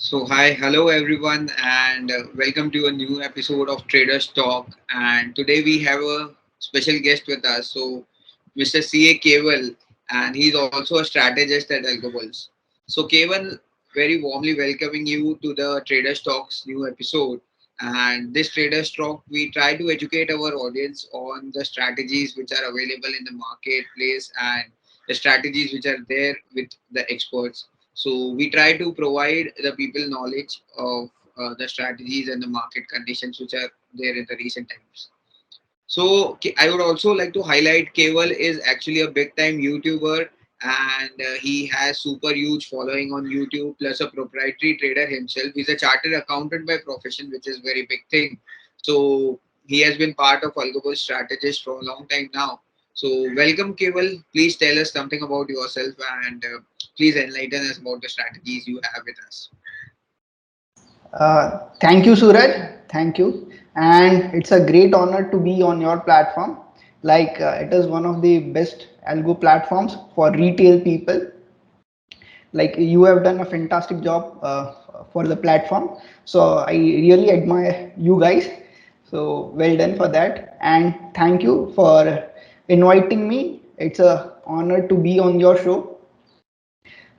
Hello everyone, and welcome to a new episode of Traders Talk. And today we have a special guest with us, Mr. C.A. Keval, and he's also a strategist at AlgoBulls. So, Keval, very warmly welcoming you to the Traders Talks new episode. And this Traders Talk, we try to educate our audience on the strategies which are available in the marketplace and the strategies which are there with the experts. So we try to provide the people knowledge of the strategies and the market conditions which are there in the recent times. I would also like to highlight Keval is actually a big time YouTuber, and he has super huge following on YouTube plus a proprietary trader himself. He's a chartered accountant by profession, which is very big thing. So he has been part of AlgoBulls strategist for a long time now. So welcome Keval. Please tell us something about yourself and please enlighten us about the strategies you have with us. Thank you, Suraj. Thank you. And it's a great honor to be on your platform. It is one of the best algo platforms for retail people. Like you have done a fantastic job for the platform. So I really admire you guys. So well done for that. And thank you for inviting me. It's a honor to be on your show.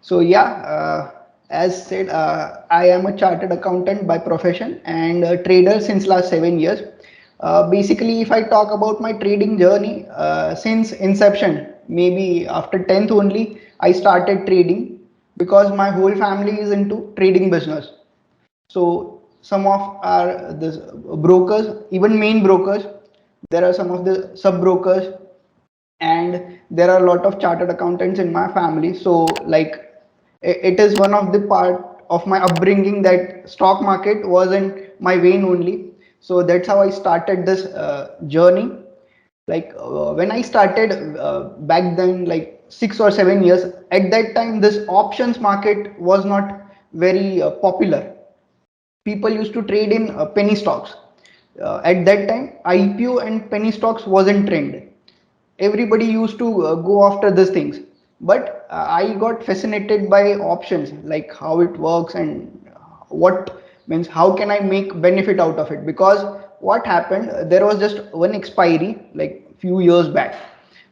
So yeah, as said, I am a chartered accountant by profession and a trader since last 7 years. Basically, if I talk about my trading journey, since inception, maybe after 10th only, I started trading because my whole family is into trading business. So some of our the brokers, even main brokers, there are some of the sub brokers, and there are a lot of chartered accountants in my family. So it is one of the part of my upbringing that stock market wasn't my vein only. So that's how I started this journey. When I started back then, like 6 or 7 years, at that time this options market was not very popular. People used to trade in penny stocks. At that time, IPO and penny stocks wasn't trend. Everybody used to go after these things, but I got fascinated by options, like how it works and what means how can I make benefit out of it. Because what happened, there was just one expiry like few years back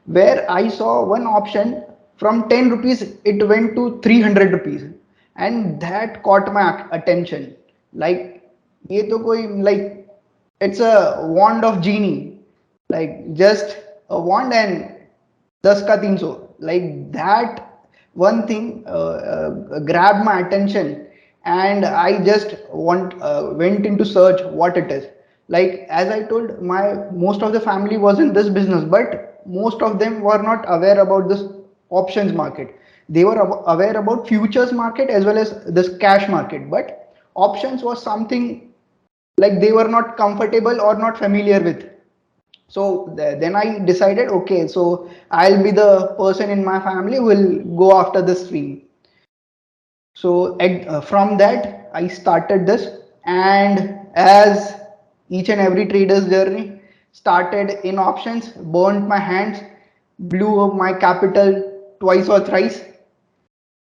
where I saw one option from 10 rupees it went to 300 rupees, and that caught my attention. Like ये तो कोई like it's a wand of genie, like just a wand and 10 ka 300, like that one thing grabbed my attention, and I just went into search what it is. Like as I told, my most of the family was in this business, but most of them were not aware about this options market. They were aware about futures market as well as this cash market, but options was something like they were not comfortable or not familiar with. So then I decided, okay, so I'll be the person in my family who will go after this stream. So from that I started this, and as each and every trader's journey, started in options, burnt my hands, blew up my capital twice or thrice.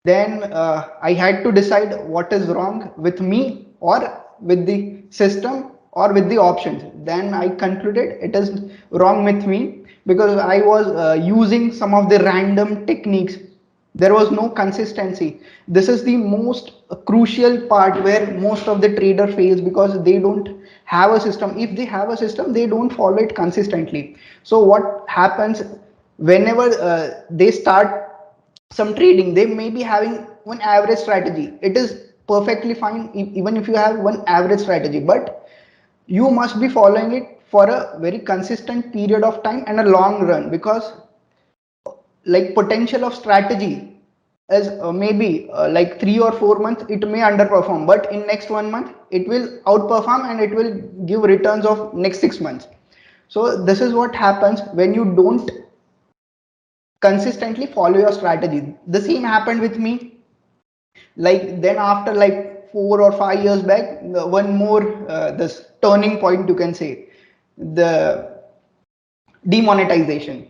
Then I had to decide what is wrong with me or with the system or with the options. Then I concluded it is wrong with me because I was using some of the random techniques. There was no consistency. This is the most crucial part where most of the trader fails, because they don't have a system. If they have a system, they don't follow it consistently. So what happens, whenever they start some trading, they may be having one average strategy. It is perfectly fine even if you have one average strategy, but you must be following it for a very consistent period of time and a long run. Because like potential of strategy is maybe like 3 or 4 months it may underperform, but in next 1 month it will outperform and it will give returns of next 6 months. So this is what happens when you don't consistently follow your strategy. The same happened with me. Like then after like 4 or 5 years back, one more this turning point, you can say, the demonetization.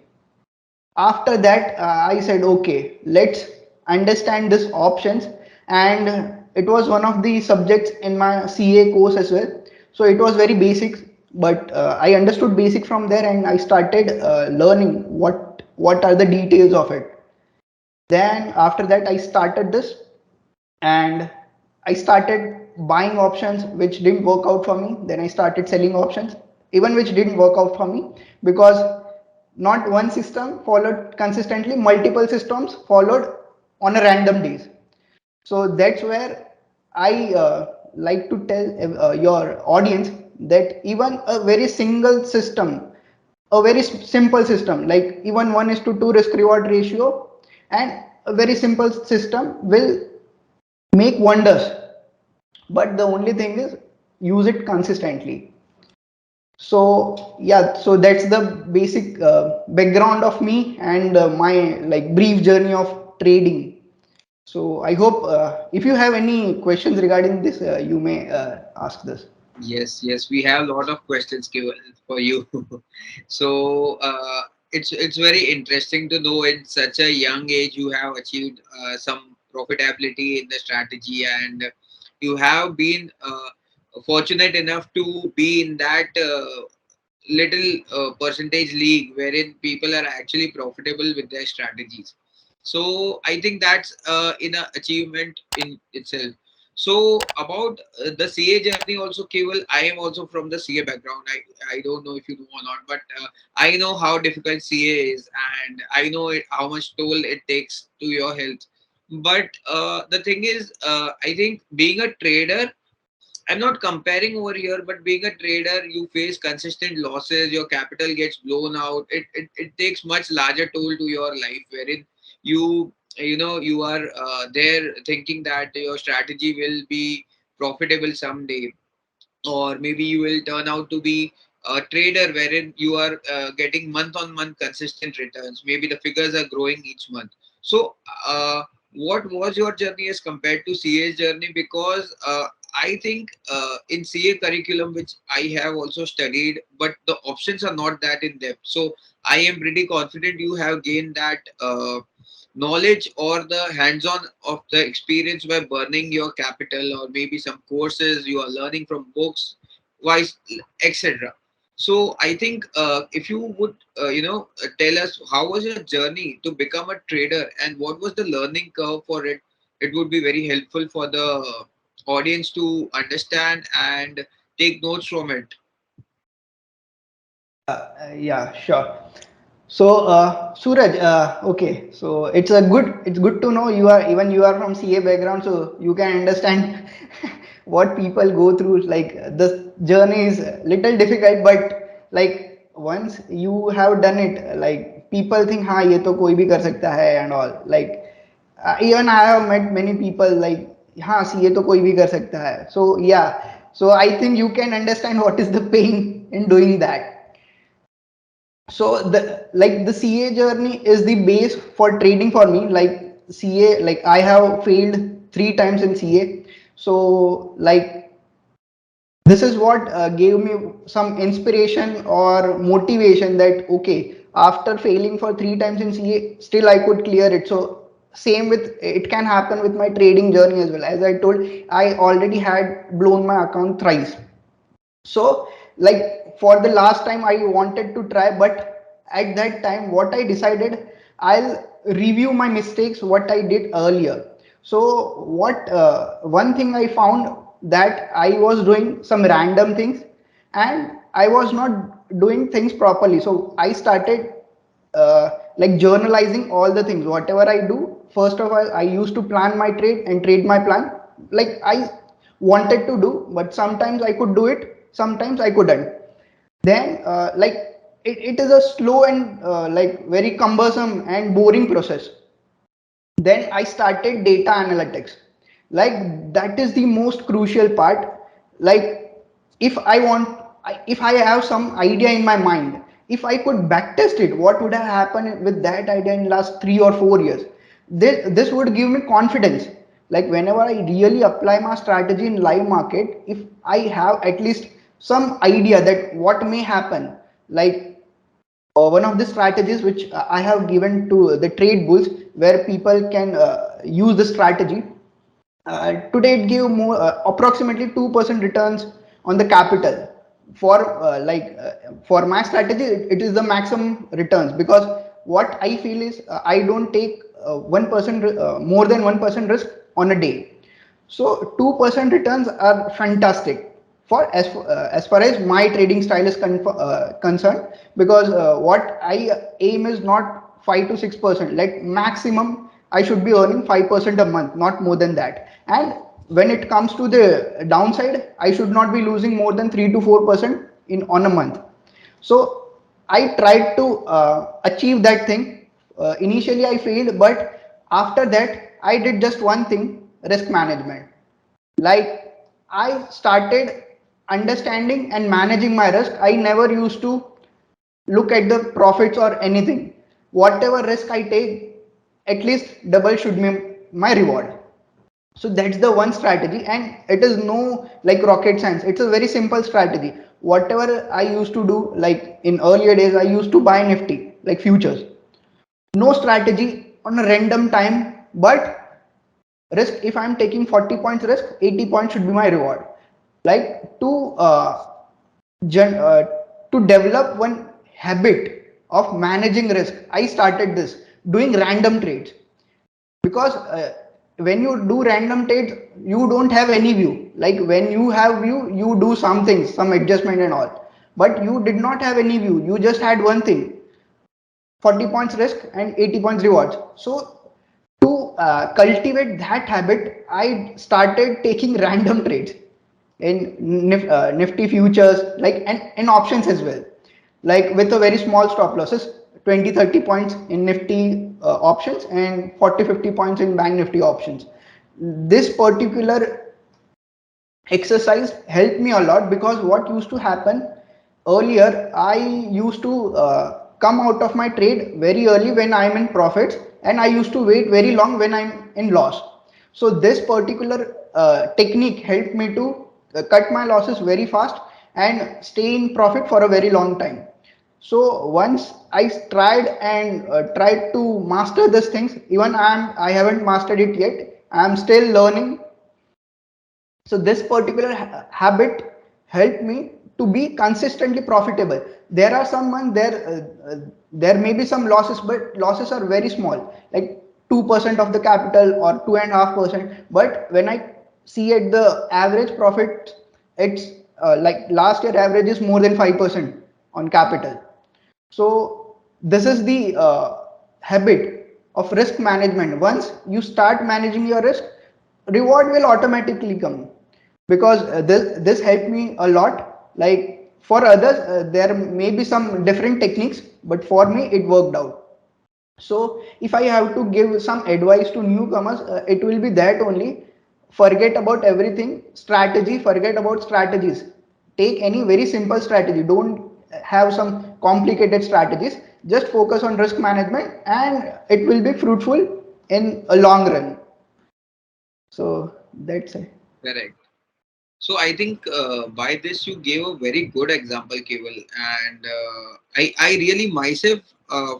After that I said, okay, let's understand this options, and it was one of the subjects in my CA course as well. So it was very basic, but I understood basic from there, and I started learning what are the details of it. Then after that, I started this, and I started buying options which didn't work out for me. Then I started selling options, even which didn't work out for me, because not one system followed consistently, multiple systems followed on a random days. So that's where I like to tell your audience that even a very single system, a very simple system, like even 1 is to 2 risk reward ratio, and a very simple system will make wonders. But the only thing is, use it consistently. So yeah, so that's the basic background of me, and my like brief journey of trading. So I hope if you have any questions regarding this, you may ask this. Yes, we have a lot of questions given for you. So it's very interesting to know in such a young age you have achieved some profitability in the strategy, and you have been fortunate enough to be in that little percentage league wherein people are actually profitable with their strategies. So I think that's in a achievement in itself. So about the CA journey also, Keval, I am also from the CA background. I don't know if you know or not, but I know how difficult CA is, and I know how much toll it takes to your health. But the thing is, I think being a trader, I'm not comparing over here, but being a trader, you face consistent losses, your capital gets blown out. It takes much larger toll to your life, wherein you are there thinking that your strategy will be profitable someday, or maybe you will turn out to be a trader wherein you are getting month on month consistent returns. Maybe the figures are growing each month. So what was your journey as compared to CA's journey? Because I think in CA curriculum, which I have also studied, but the options are not that in depth. So I am pretty confident you have gained that knowledge or the hands-on of the experience by burning your capital, or maybe some courses you are learning from books wise, etc. So I think if you would tell us how was your journey to become a trader and what was the learning curve for it, it would be very helpful for the audience to understand and take notes from it. Yeah, sure. So, Suraj, okay. So it's good to know you are from CA background, so you can understand what people go through. Like the journey is little difficult, but like once you have done it, like people think, हाँ ये तो कोई भी कर सकता है and all. Like even I have met many people like, हाँ CA तो कोई भी कर सकता है. So yeah, so I think you can understand what is the pain in doing that. So the CA journey is the base for trading for me. Like CA, like I have failed 3 times in CA. So like this is what gave me some inspiration or motivation that okay, after failing for 3 times in CA, still I could clear it. So same with it can happen with my trading journey as well. As I told, I already had blown my account thrice. So like for the last time I wanted to try, but at that time what I decided, I'll review my mistakes what I did earlier. So what one thing I found, that I was doing some random things, and I was not doing things properly. So I started like journalizing all the things whatever I do. First of all, I used to plan my trade and trade my plan like I wanted to do, but sometimes I could do it, sometimes I couldn't. Then it is a slow and like very cumbersome and boring process. Then I started data analytics. Like that is the most crucial part. Like if I want, if I have some idea in my mind, if I could backtest it, what would have happened with that idea in last 3 or 4 years? This would give me confidence. Like whenever I really apply my strategy in live market, if I have at least some idea that what may happen, like one of the strategies which I have given to the trade bulls, where people can use the strategy. Today it gave more approximately 2% returns on the capital. For for my strategy, it is the maximum returns, because what I feel is I don't take 1% more than 1% risk on a day. So 2% returns are fantastic for as far as my trading style is concerned, because what I aim is not 5 to 6%. Like maximum, I should be earning 5% a month, not more than that. And when it comes to the downside, I should not be losing more than 3 to 4% in on a month. So I tried to achieve that thing. Initially, I failed, but after that, I did just one thing: risk management. Like, I started understanding and managing my risk. I never used to look at the profits or anything. Whatever risk I take, at least double should be my reward. So that's the one strategy, and it is no like rocket science. It's a very simple strategy. Whatever I used to do, like in earlier days, I used to buy Nifty, like futures. No strategy on a random time, but risk, if I'm taking 40 points risk, 80 points should be my reward. Like gen, uh, to develop one habit of managing risk, I started this doing random trades, because when you do random trades, you don't have any view. Like when you have view, you do some things, some adjustment and all, but you did not have any view. You just had one thing: 40 points risk and 80 points rewards. So to cultivate that habit, I started taking random trades in Nifty futures, like, and in options as well, like with a very small stop losses, 20 30 points in Nifty options and 40 50 points in Bank Nifty options. This particular exercise helped me a lot, because what used to happen earlier, I used to come out of my trade very early when I'm in profits, and I used to wait very long when I'm in loss. So this particular technique helped me to cut my losses very fast and stay in profit for a very long time. So once I tried and tried to master these things, even I haven't mastered it yet, I'm still learning. So this particular habit helped me to be consistently profitable. There are some months there may be some losses, but losses are very small, like 2% of the capital or 2.5%. But when I see at the average profit, it's like last year average is more than 5% on capital. So this is the habit of risk management. Once you start managing your risk, reward will automatically come, because this helped me a lot. Like for others, there may be some different techniques, but for me it worked out. So if I have to give some advice to newcomers, it will be that only: forget about everything strategy, forget about strategies. Take any very simple strategy. Don't have some complicated strategies. Just focus on risk management, and it will be fruitful in a long run. So that's it. Correct. So I think by this you gave a very good example, Keval, and I really myself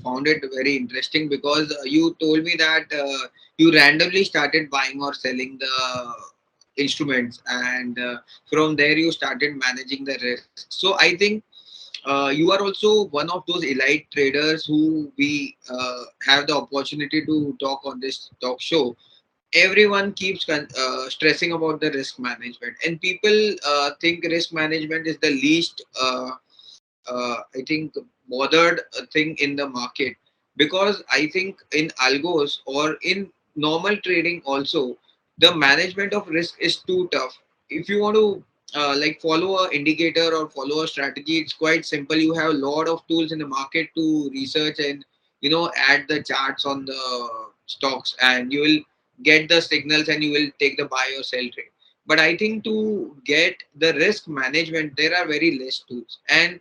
found it very interesting, because you told me that you randomly started buying or selling the instruments, and from there you started managing the risk. So I think you are also one of those elite traders who we have the opportunity to talk on this talk show. Everyone keeps stressing about the risk management, and people think risk management is the least I think bothered thing in the market, because I think in algos or in normal trading also, the management of risk is too tough. If you want to like follow a indicator or follow a strategy, it's quite simple. You have a lot of tools in the market to research and add the charts on the stocks, and you will get the signals and you will take the buy or sell trade. But I think to get the risk management, there are very less tools, and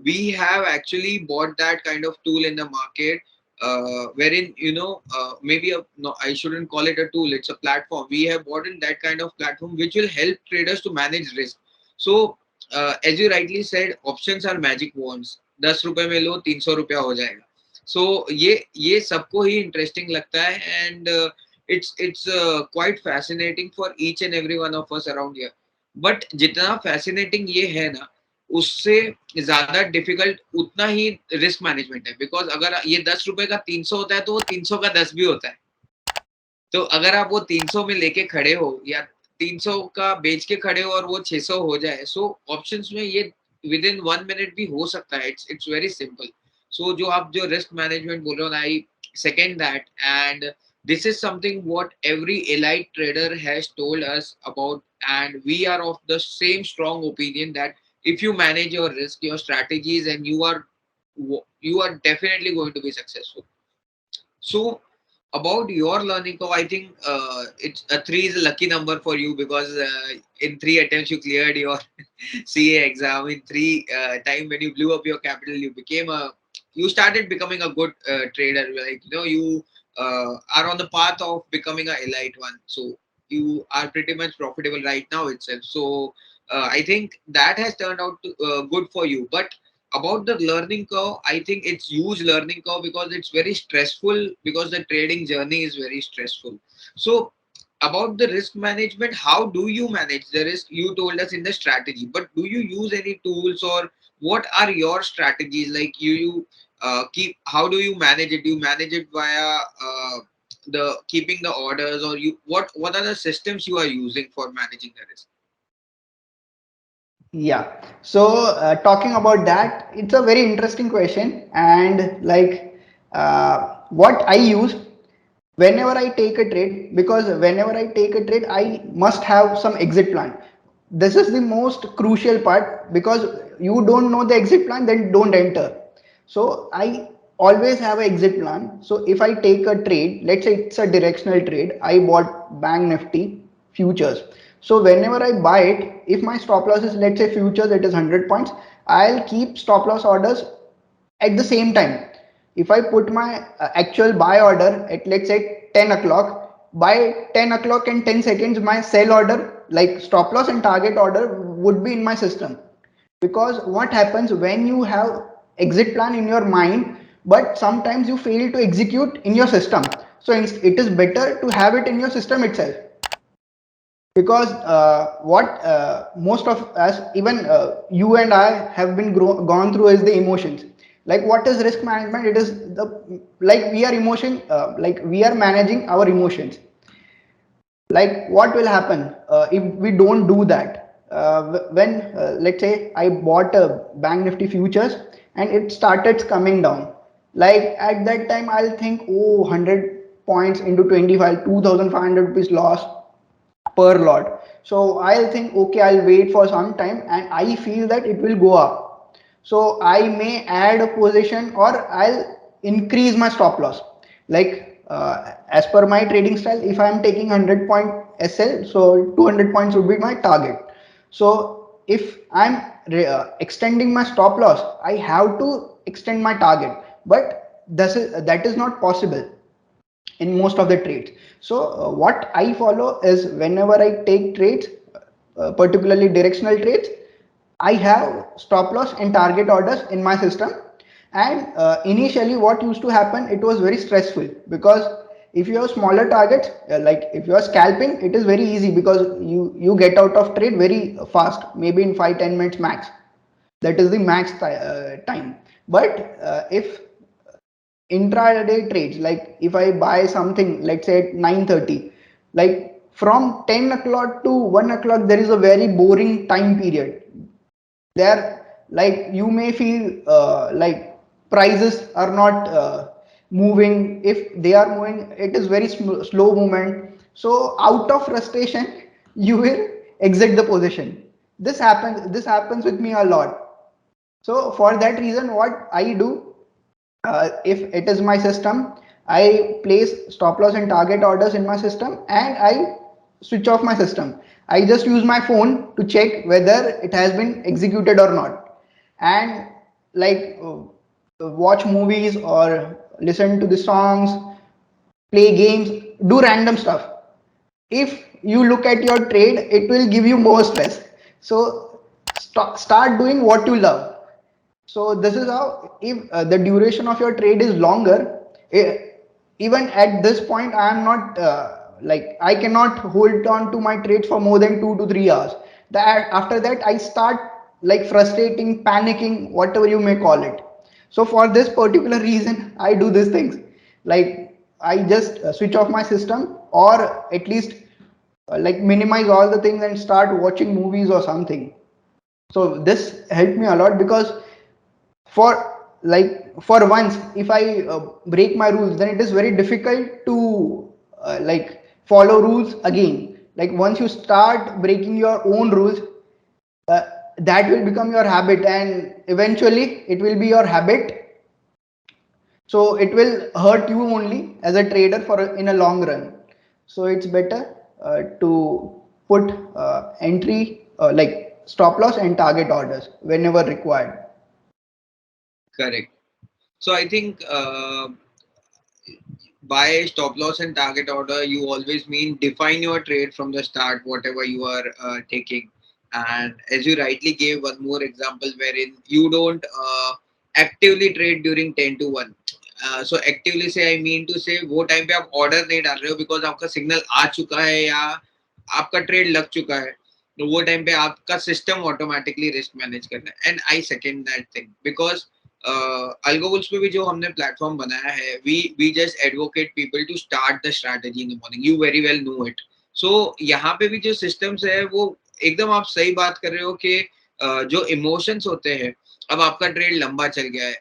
we have actually bought that kind of tool in the market, wherein maybe no, I shouldn't call it a tool, it's a platform. We have bought in that kind of platform which will help traders to manage risk. So as you rightly said, options are magic wands. 10 रुपए में लो 300 रुपया हो जाएगा. So ये सबको ही interesting लगता है, and it's quite fascinating for each and every one of us around here. But जितना fascinating ये है ना, उससे ज्यादा डिफिकल्ट उतना ही रिस्क मैनेजमेंट है, बिकॉज अगर ये 10 रुपए का 300 होता है तो वो 300 का 10 भी होता है. तो अगर आप वो 300 में लेके खड़े हो या 300 का बेच के खड़े हो और वो 600 हो जाए, सो ऑप्शंस में ये विद इन 1 मिनट भी हो सकता है. It's very simple. सो जो आप जो रिस्क मैनेजमेंट बोल रहे हो, I second that. And this is something what every elite trader has told us about, and we are of the same strong opinion that if you manage your risk, your strategies, and you are definitely going to be successful. So about your learning curve, I think it's a three is a lucky number for you, because in 3 attempts you cleared your CA exam. In three time when you blew up your capital, you started becoming a good trader. Like you are on the path of becoming a elite one. So you are pretty much profitable right now itself. So I think that has turned out good for you. But about the learning curve, I think it's huge learning curve because it's very stressful, because the trading journey is very stressful. So about the risk management, how do you manage the risk? You told us in the strategy, but do you use any tools, or what are your strategies? Like keep, how do you manage it? Do you manage it via the keeping the orders, or you what are the systems you are using for managing the risk? Yeah. So talking about that, it's a very interesting question, and like what I use whenever I take a trade, because whenever I take a trade, I must have some exit plan. This is the most crucial part, because you don't know the exit plan, then don't enter. So I always have an exit plan. So if I take a trade, let's say it's a directional trade, I bought Bank Nifty futures. So whenever I buy it, if my stop loss is, let's say futures, it is 100 points, I'll keep stop loss orders at the same time. If I put my actual buy order at, let's say, 10 o'clock, by 10 o'clock and 10 seconds, my sell order, like stop loss and target order, would be in my system. Because what happens when you have exit plan in your mind, but sometimes you fail to execute in your system. So it is better to have it in your system itself, because what most of us, even you and I, have been gone through is the emotions. Like, what is risk management? It is the, like, we are emotion, like we are managing our emotions. Like, what will happen if we don't do that? When let's say I bought a Bank Nifty futures and it started coming down, like at that time I'll think, oh, 100 points into 25, 2500 rupees loss per lot. So I'll think, okay, I'll wait for some time, and I feel that it will go up. So I may add a position, or I'll increase my stop loss. Like as per my trading style, if I'm taking 100 point SL, so 200 points would be my target. So if I'm extending my stop loss, I have to extend my target. But that is not possible in most of the trades. So what I follow is, whenever I take trades, particularly directional trades, I have stop loss and target orders in my system. And initially what used to happen, it was very stressful, because if you have smaller targets, like if you are scalping, it is very easy, because you get out of trade very fast, maybe in 5-10 minutes max. That is the max time. But if intraday trades, like if I buy something, let's say at 9:30, like from 10 o'clock to 1 o'clock, there is a very boring time period there. Like, you may feel like prices are not moving. If they are moving, it is very slow movement. So out of frustration, you will exit the position. This happens with me a lot. So for that reason, what I do, if it is my system, I place stop loss and target orders in my system, and I switch off my system. I just use my phone to check whether it has been executed or not. And like watch movies, or listen to the songs, play games, do random stuff. If you look at your trade, it will give you more stress. So start doing what you love. So this is how, if the duration of your trade is longer, even at this point, I am not like I cannot hold on to my trades for more than 2 to 3 hours. That after that I start like frustrating, panicking, whatever you may call it. So for this particular reason, I do these things. Like I just switch off my system, or at least like minimize all the things and start watching movies or something. So this helped me a lot, because for for once if I break my rules, then it is very difficult to like follow rules again. Like once you start breaking your own rules, uh, that will become your habit, and eventually it will be your habit. So it will hurt you only as a trader for in a long run. So it's better to put entry like stop loss and target orders whenever required. Correct. So I think by stop loss and target order, you always mean define your trade from the start, whatever you are taking. And as you rightly gave one more example, wherein you don't actively trade during 10 to 1. So actively say I mean to say वो time पे आप order नहीं डाल रहे हो because आपका signal आ चुका है या आपका ट्रेड लग चुका है, तो वो टाइम पे आपका सिस्टम ऑटोमेटिकली रिस्क मैनेज करना है. And I second that thing because AlgoBulls पे भी जो हमने प्लेटफॉर्म बनाया है, we just advocate people to start the strategy in the morning. You very well know it. So यहाँ पे भी जो सिस्टम्स है वो एकदम आप सही बात कर रहे हो कि जो इमोशंस होते हैं, अब आपका ट्रेड लंबा चल गया है,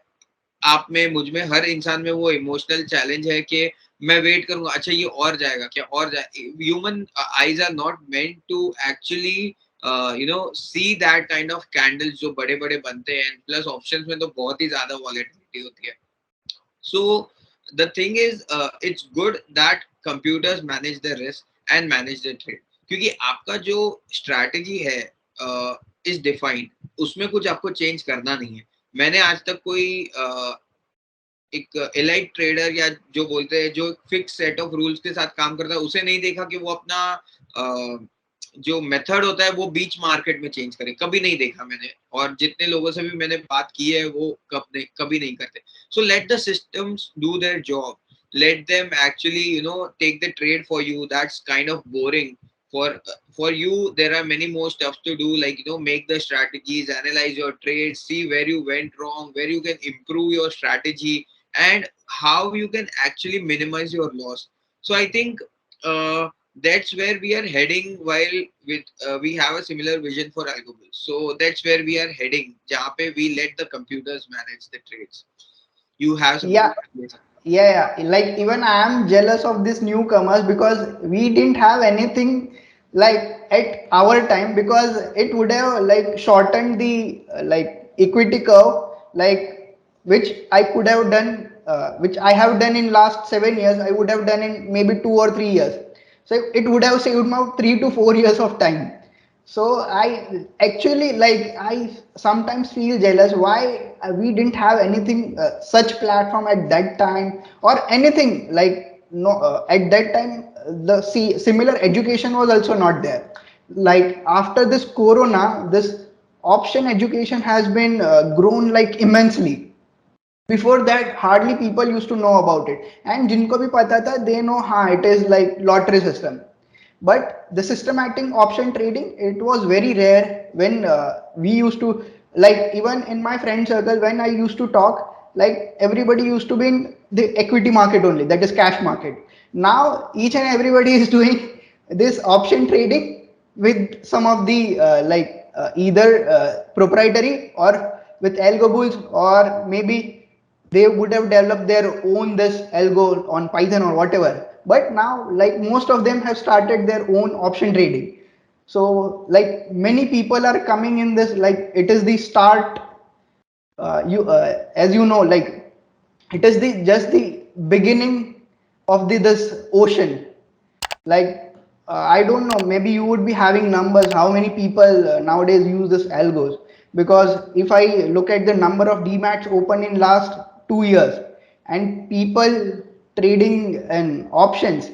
आप में मुझ में हर इंसान में वो इमोशनल चैलेंज है कि मैं वेट करूंगा, अच्छा ये और जाएगा क्या, और जाए. Human eyes are not meant to actually see that kind of candles जो बड़े बड़े बनते हैं. प्लस ऑप्शंस में तो बहुत ही ज्यादा वॉलेटिलिटी होती है. So the thing is, it's good that computers manage the risk and manage the trade. क्योंकि आपका जो स्ट्रैटेजी है इज डिफाइंड, उसमें कुछ आपको चेंज करना नहीं है. मैंने आज तक कोई एक एलाइट ट्रेडर या जो बोलते हैं जो फिक्स सेट ऑफ रूल्स के साथ काम करता है, उसे नहीं देखा कि वो अपना जो मेथड होता है वो बीच मार्केट में चेंज करे. कभी नहीं देखा मैंने, और जितने लोगों से भी मैंने बात की है वो कभी नहीं करते. So let the systems do their job. Let them actually take the trade for you. That's kind of boring. For you there are many more stuff to do, like make the strategies, analyze your trades, see where you went wrong, where you can improve your strategy, and how you can actually minimize your loss. So I think that's where we are heading, while with we have a similar vision for AlgoBulls. So that's where we are heading, jahan pe we let the computers manage the trades. You have something Yeah, to say? yeah. Like even I am jealous of these newcomers, because we didn't have anything like at our time, because it would have like shortened the like equity curve, like which I could have done, which I have done in last 7 years. I would have done in maybe 2 or 3 years. So it would have saved me 3 to 4 years of time. So I actually like I sometimes feel jealous why we didn't have anything such platform at that time, or anything like no at that time the similar education was also not there. Like after this corona, this option education has been grown like immensely. Before that hardly people used to know about it, and जिनको भी पता था they know हाँ it is like lottery system. But the systematic option trading, it was very rare when we used to, like even in my friend circle when I used to talk, like everybody used to be in the equity market only, that is cash market. Now each and everybody is doing this option trading with some of the either proprietary or with AlgoBulls, or maybe they would have developed their own this algo on Python or whatever. But now like most of them have started their own option trading. So like many people are coming in this, like it is the start. You As you know, like it is the just the beginning of the this ocean. Like I don't know, maybe you would be having numbers how many people nowadays use this algos, because if I look at the number of demats open in last 2 years and people trading in options,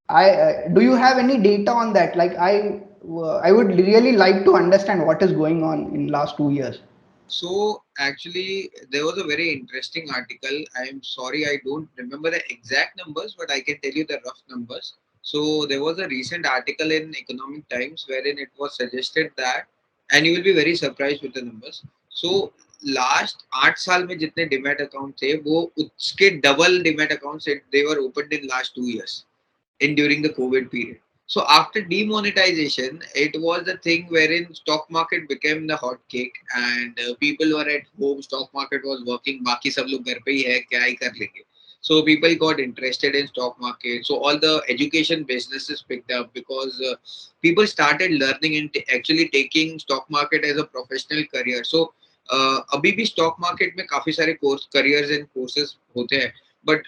I do you have any data on that? Like I would really like to understand what is going on in last 2 years. So actually, there was a very interesting article. I am sorry, I don't remember the exact numbers, but I can tell you the rough numbers. So there was a recent article in Economic Times wherein it was suggested that, and you will be very surprised with the numbers. So last 8 साल में जितने demat account थे वो उसके double demat accounts they were opened in last 2 years in during the COVID period. So after demonetization, it was the thing wherein stock market became the hot cake and people were at home. Stock market was working. बाकी सब लोग घर पे ही है क्या ही कर लेंगे. So people got interested in stock market. So all the education businesses picked up because people started learning and actually taking stock market as a professional career. So अभी भी stock market में काफी सारे course careers and courses होते हैं. But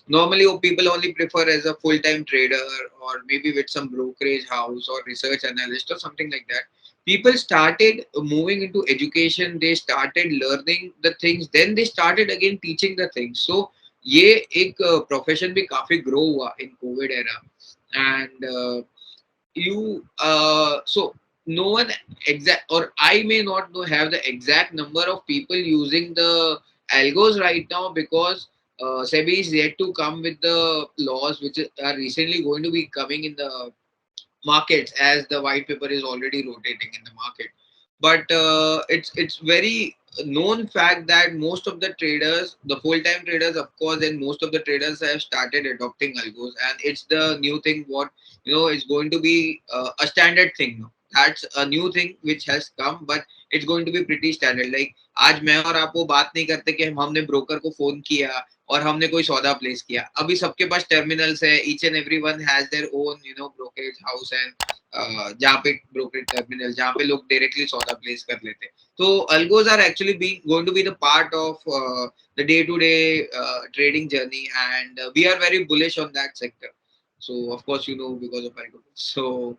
normally people only prefer as a full-time trader or maybe with some brokerage house or research analyst or something like that. People started moving into education. They started learning the things. Then they started again teaching the things. So ये एक profession भी काफी grow हुआ in COVID era and you so no one exact, or I may not know have the exact number of people using the algos right now because SEBI is yet to come with the laws which are recently going to be coming in the markets as the white paper is already rotating in the market. But it's very known fact that most of the traders, the full-time traders, of course, and most of the traders have started adopting algos, and it's the new thing. What is going to be a standard thing now. That's a new thing which has come, but it's going to be pretty standard. Like आज मैं और आप वो बात नहीं करते कि हमने ब्रोकर को फोन किया और हमने कोई सौदा प्लेस किया. अभी सबके पास टर्मिनल्स है. Each and every one has their own brokerage house and जहाँ पे ब्रोकरेज टर्मिनल जहाँ पे लोग डायरेक्टली सौदा प्लेस कर लेते हैं. तो algos are actually being going to be the part of the day-to-day trading journey, and we are very bullish on that sector. So of course because of algo. So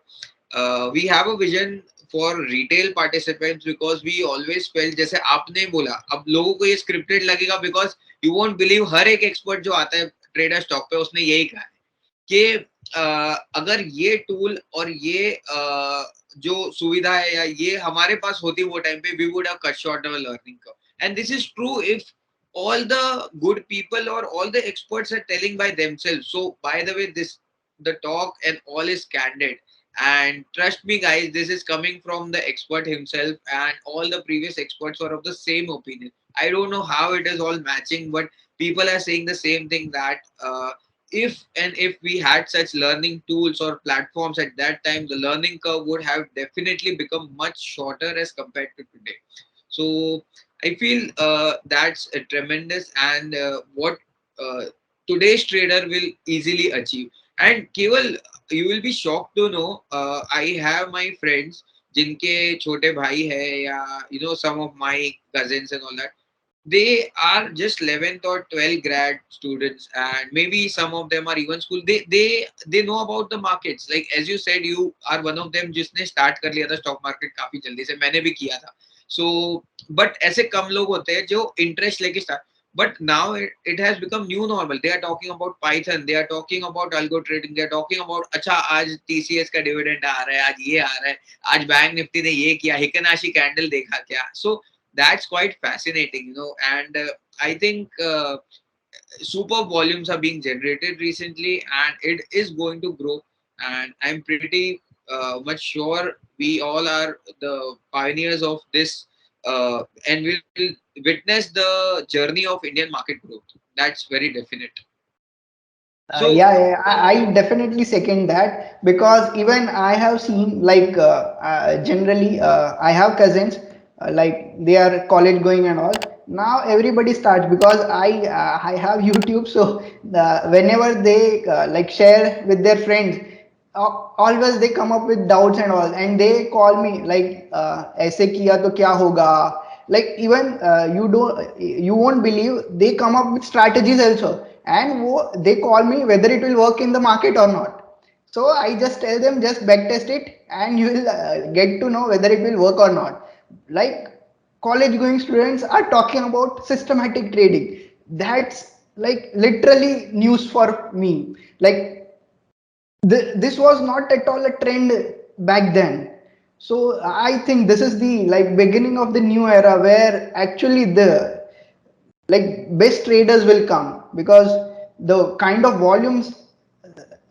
we have a vision for retail participants because we always felt जैसे आपने बोला अब लोगों को ये scripted लगेगा because you won't believe हर एक expert जो आता है ट्रेडर स्टॉक पे उसने यही कहा है कि अगर ये टूल और ये जो सुविधा है या ये हमारे पास होती वो टाइम पे we would have cut short our learning curve and this is true if all the good people or all the experts are telling by themselves. So by the way, this the talk and all is candid, and trust me guys, this is coming from the expert himself, and all the previous experts are of the same opinion. I don't know how it is all matching, but people are saying the same thing that if we had such learning tools or platforms at that time, the learning curve would have definitely become much shorter as compared to today. So I feel that's a tremendous, and what uh, today's trader will easily achieve. And Keval, you will be shocked to know I have my friends जिनके छोटे भाई है या some of my cousins and all that, they are just 11th or 12th grad students, and maybe some of them are even school. They know about the markets. Like as you said, you are one of them जिसने start कर लिया था stock market काफी जल्दी से. मैंने भी किया था. So but ऐसे कम लोग होते हैं जो interest लेके start. But now it has become new normal. They are talking about Python. They are talking about algo trading. They are talking about अच्छा आज TCS का dividend आ रहा है, आज ये आ रहा है, आज बैंक निफ्टी ने ये किया, हिकनाशी कैंडल देखा क्या. So that's quite fascinating, and I think super volumes are being generated recently and it is going to grow, and I'm pretty much sure we all are the pioneers of this, and will witness the journey of Indian market growth. That's very definite. So I definitely second that because even I have seen like generally I have cousins like they are college going and all. Now everybody starts because I have YouTube, so whenever they like share with their friends, always they come up with doubts and all, and they call me like ऐसे किया तो क्या होगा, like even you won't believe they come up with strategies also, and they call me whether it will work in the market or not. So I just tell them just back test it and you will get to know whether it will work or not. Like college going students are talking about systematic trading. That's like literally news for me. Like this was not at all a trend back then. So I think this is the like beginning of the new era where actually the like best traders will come because the kind of volumes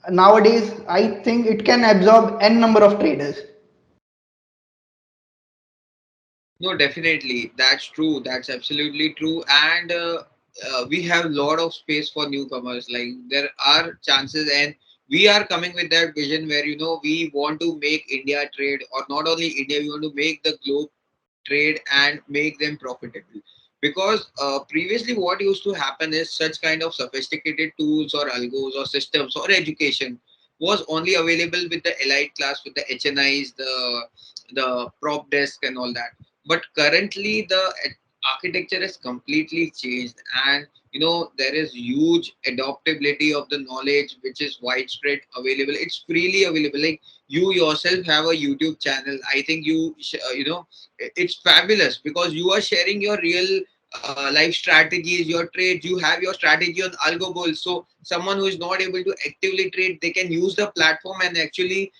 nowadays I think it can absorb n number of traders. No, definitely. That's true. That's absolutely true. And we have a lot of space for newcomers. Like there are chances, and we are coming with that vision where we want to make India trade, or not only India, we want to make the globe trade and make them profitable. Because previously, what used to happen is such kind of sophisticated tools or algos or systems or education was only available with the elite class, with the HNIs, the prop desk and all that. But currently the architecture has completely changed, and there is huge adaptability of the knowledge which is widespread available. It's freely available. Like you yourself have a YouTube channel. I think it's fabulous because you are sharing your real life strategies, your trades. You have your strategy on AlgoBulls, so someone who is not able to actively trade, they can use the platform and actually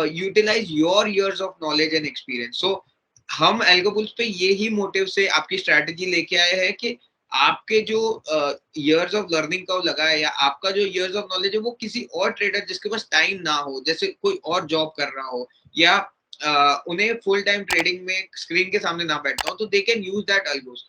utilize your years of knowledge and experience. So हम एल्गोबुल्स पे ये ही motive से आपकी strategy लेके आए हैं कि आपके जो years ऑफ लर्निंग का लगा है, या आपका जो years ऑफ नॉलेज है, वो किसी और ट्रेडर जिसके पास टाइम ना हो, जैसे कोई और जॉब कर रहा हो, या उन्हें फुल टाइम ट्रेडिंग में स्क्रीन के सामने ना बैठना हो, तो they can use that algos.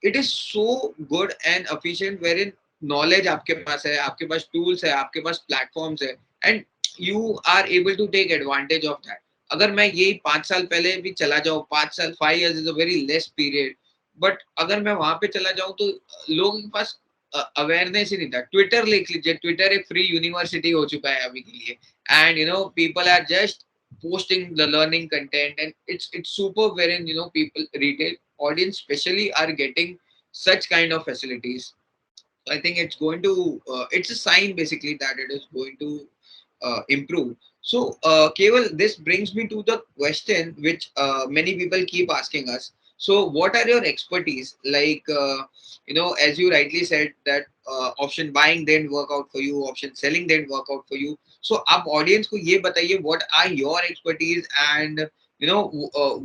It is so good and efficient wherein knowledge आपके पास है, आपके पास टूल्स है, आपके पास प्लेटफॉर्म्स है, and you are able to take advantage of that. अगर मैं यही 5 साल पहले भी चला जाऊं, 5 साल, 5 years is a very less period, but अगर मैं वहां पे चला जाऊं तो लोगों के पास अवेयरनेस ही नहीं था. ट्विटर देख लीजिए, ट्विटर एक फ्री यूनिवर्सिटी हो चुका है अभी के लिए, and people are just posting the learning content, and it's super wherein people, retail audience especially, are getting such kind of facilities. So I think it's going to it's a sign basically that it is going to improve. So Keval, this brings me to the question which many people keep asking us. So what are your expertise? Like as you rightly said that option buying didn't work out for you, option selling didn't work out for you. So आप audience को ये बताइए what are your expertise, and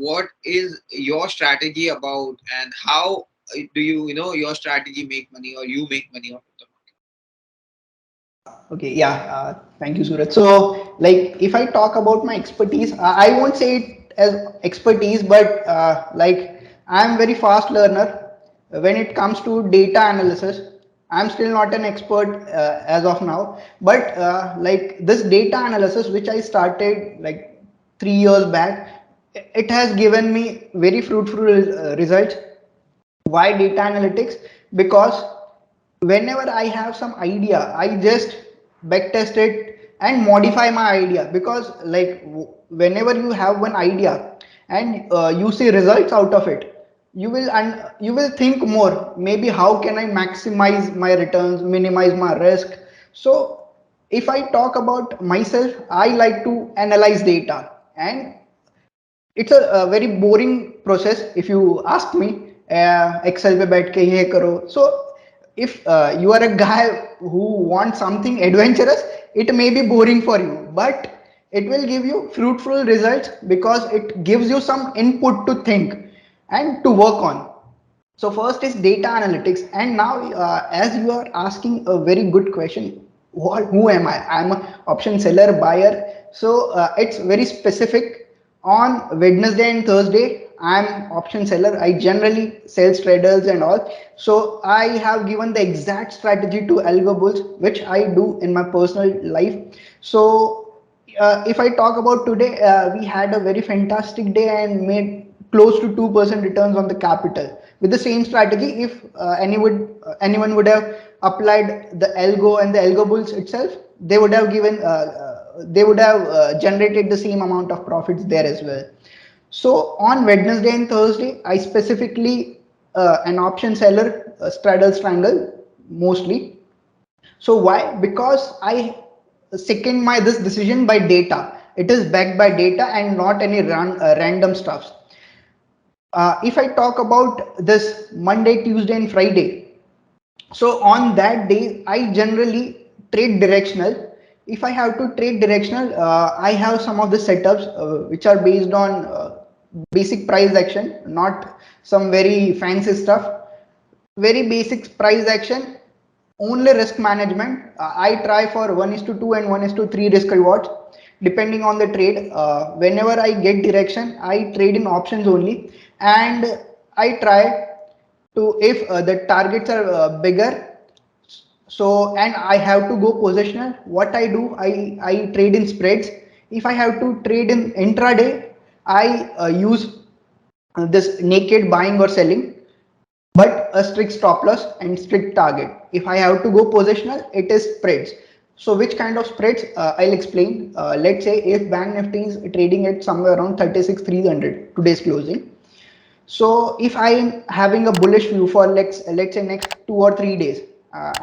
what is your strategy about, and how do your strategy make money, or you make money out of the Okay, yeah, thank you, Suraj. So, like, if I talk about my expertise, I won't say it as expertise, but like, I'm very fast learner when it comes to data analysis. I'm still not an expert as of now, but like this data analysis, which I started like 3 years back, it has given me very fruitful results. Why data analytics? Because whenever I have some idea, I just backtest it and modify my idea. Because like whenever you have one idea and you see results out of it, you will think more, maybe how can I maximize my returns, minimize my risk. So if I talk about myself, I like to analyze data, and it's a very boring process if you ask me. Excel पे बैठ के ये करो. So if you are a guy who wants something adventurous, it may be boring for you, but it will give you fruitful results because it gives you some input to think and to work on. So first is data analytics, and now as you are asking a very good question, who am I? I'm an option seller, buyer. So it's very specific. On Wednesday and Thursday, I'm option seller. I generally sell traders and all. So I have given the exact strategy to AlgoBulls, which I do in my personal life. So if I talk about today, we had a very fantastic day and made close to 2% returns on the capital. With the same strategy, if anyone would have applied the Algo and the Algo Bulls itself, they would have generated the same amount of profits there as well. So on Wednesday and Thursday, I specifically an option seller, straddle strangle mostly. So why? Because I second my this decision by data. It is backed by data and not any random stuffs. If I talk about this Monday, Tuesday, and Friday, so on that day, I generally trade directional. If I have to trade directional, I have some of the setups which are based on basic price action, not some very fancy stuff. Very basic price action. only risk management. I try for 1 is to 2 and 1 is to 3 risk rewards depending on the trade. Whenever I get direction, I trade in options only, and I try to, if the targets are bigger, so and I have to go positional, what I do, I trade in spreads. If I have to trade in intraday, I use this naked buying or selling, but a strict stop loss and strict target. If I have to go positional, it is spreads. So which kind of spreads? I'll explain. Let's say if Bank Nifty is trading at somewhere around 36,300 today's closing. So if I'm having a bullish view for let's say next 2 or 3 days,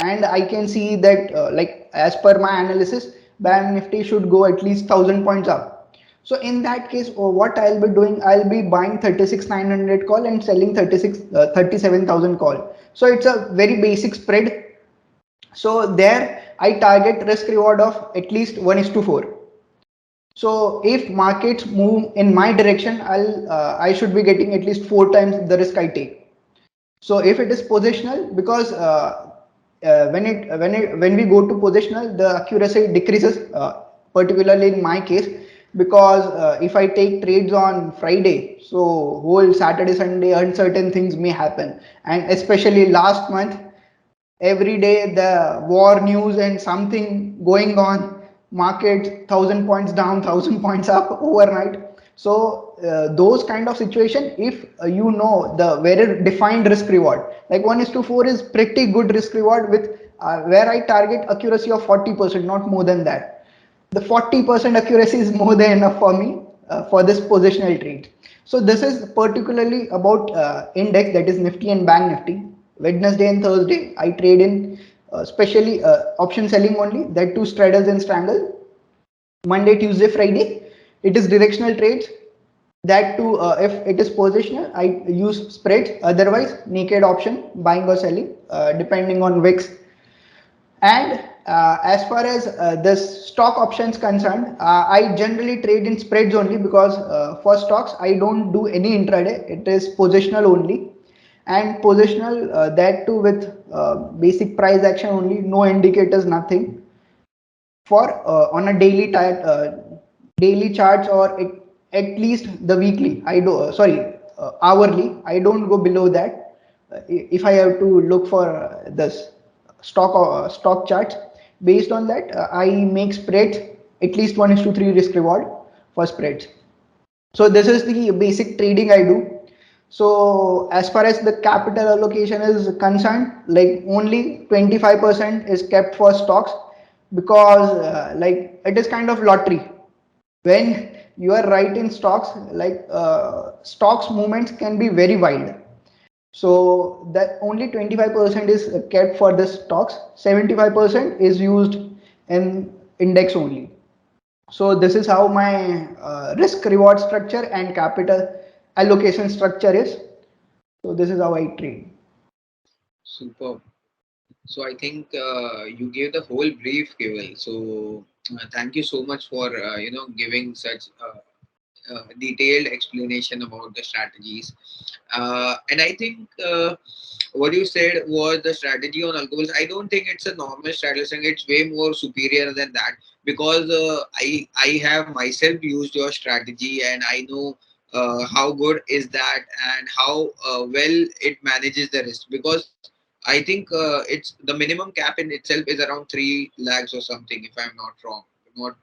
and I can see that like as per my analysis, Bank Nifty should go at least 1,000 points up. So in that case, what I'll be doing, I'll be buying 36,900 call and selling 37,000 call. So it's a very basic spread. So there I target risk reward of at least 1 is to 4. So if markets move in my direction, I should be getting at least 4 times the risk I take. So if it is positional, because when we go to positional, the accuracy decreases, particularly in my case, because if I take trades on Friday, so whole Saturday Sunday uncertain things may happen, and especially last month, every day the war news and something going on, market 1,000 points down, 1,000 points up overnight. So those kind of situation, if you know the very defined risk reward, like 1 is to 4 is pretty good risk reward with where I target accuracy of 40%, not more than that. The 40% accuracy is more than enough for me for this positional trade. So this is particularly about index, that is Nifty and Bank Nifty. Wednesday and Thursday I trade in especially option selling only, that too straddles and strangle. Monday, Tuesday, Friday it is directional trades, that too if it is positional I use spreads, otherwise naked option buying or selling depending on VIX. And as far as this stock options concerned, I generally trade in spreads only, because for stocks I don't do any intraday. It is positional only, and positional that too with basic price action only, no indicators, nothing. For on a daily charts, or at least the weekly, I do sorry hourly. I don't go below that. If I have to look for this stock charts, based on that I make spreads at least 1 is to 3 risk reward for spreads. So this is the basic trading I do. So as far as the capital allocation is concerned, like only 25% is kept for stocks, because like it is kind of lottery. When you are right in stocks, like stocks movements can be very wild. So that only 25% is kept for the stocks, 75% is used in index only. So this is how my risk reward structure and capital allocation structure is. So this is how I trade. Super. So I think you gave the whole brief, Keval. So thank you so much for giving such detailed explanation about the strategies. And I think what you said was the strategy on AlgoBulls. I don't think it's a normal strategy. I think it's way more superior than that, because I have myself used your strategy, and I know how good is that, and how well it manages the risk. Because I think it's the minimum cap in itself is around 3 lakhs or something, if I'm not wrong. I'm not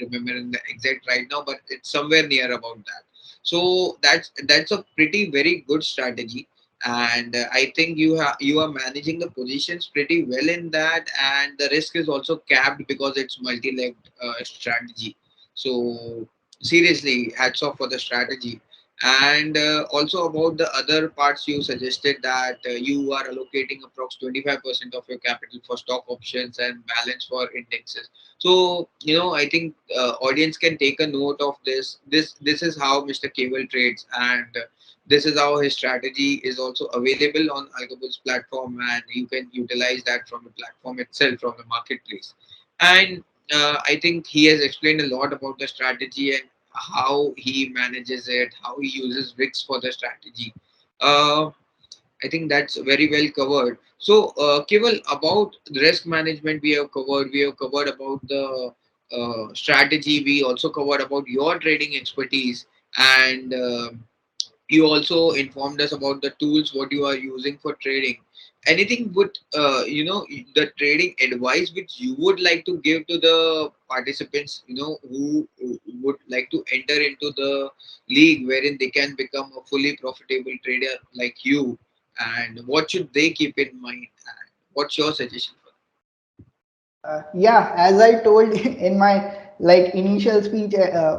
remembering the exact right now, but it's somewhere near about that. So that's a pretty very good strategy, and I think you are managing the positions pretty well in that, and the risk is also capped because it's multi-legged strategy. So seriously, hats off for the strategy. And also about the other parts, you suggested that you are allocating approx 25% of your capital for stock options and balance for indexes. So I think audience can take a note of this. This is how Mr. Keval trades, and this is how his strategy is also available on AlgoBulls platform, and you can utilize that from the platform itself, from the marketplace. And I think he has explained a lot about the strategy and how he manages it, how he uses VIX for the strategy. Uh, I think that's very well covered. So, Keval, about the risk management we have covered. We have covered about the strategy. We also covered about your trading expertise, and you also informed us about the tools what you are using for trading. Anything would the trading advice which you would like to give to the participants, who would like to enter into the league wherein they can become a fully profitable trader like you, and what should they keep in mind, and what's your suggestion for Yeah, as I told in my like initial speech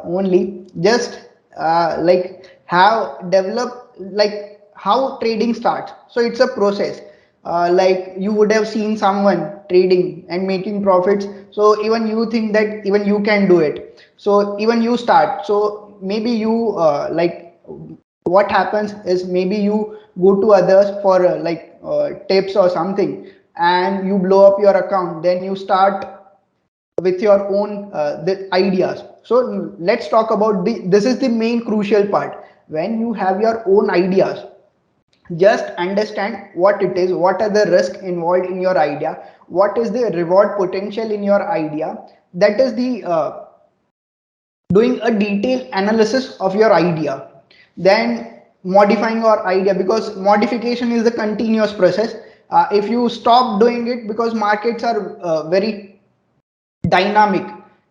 only, just like have develop like how trading starts. So it's a process. Like you would have seen someone trading and making profits. So even you think that even you can do it. So even you start. So maybe you like what happens is maybe you go to others for tips or something, and you blow up your account, then you start with your own the ideas. So let's talk about this is the main crucial part. When you have your own ideas, just understand what it is, what are the risks involved in your idea, what is the reward potential in your idea. That is the doing a detailed analysis of your idea, then modifying your idea, because modification is a continuous process. If you stop doing it, because markets are very dynamic,